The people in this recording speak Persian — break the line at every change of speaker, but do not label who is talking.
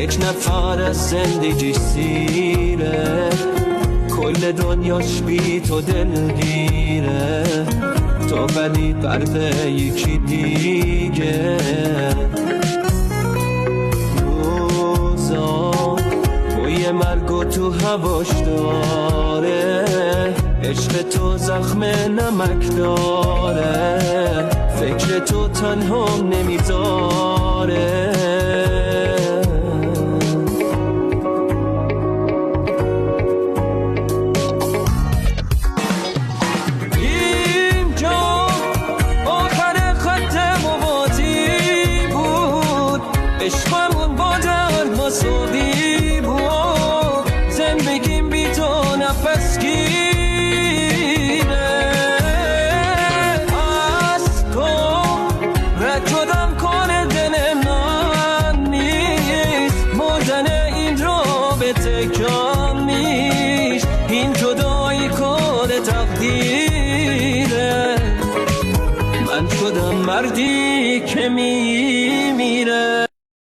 یک نفر از زندگیش سیره، کل دنیاش بی تو دلگیره، تو ولی قلب یکی دیگه. روزا بوی مرگ و تو هواش داره، عشق تو زخم نمک داره، فکر تو تنهام نمیذاره. عشقمون با درد مساوی بود، زندگیم بی تو نفس گیره. از تو رد شدم کار دل من نیست، مردن این رابطه کم نیست، این جدایی کار تقدیره. من شدم مردی که میمیره.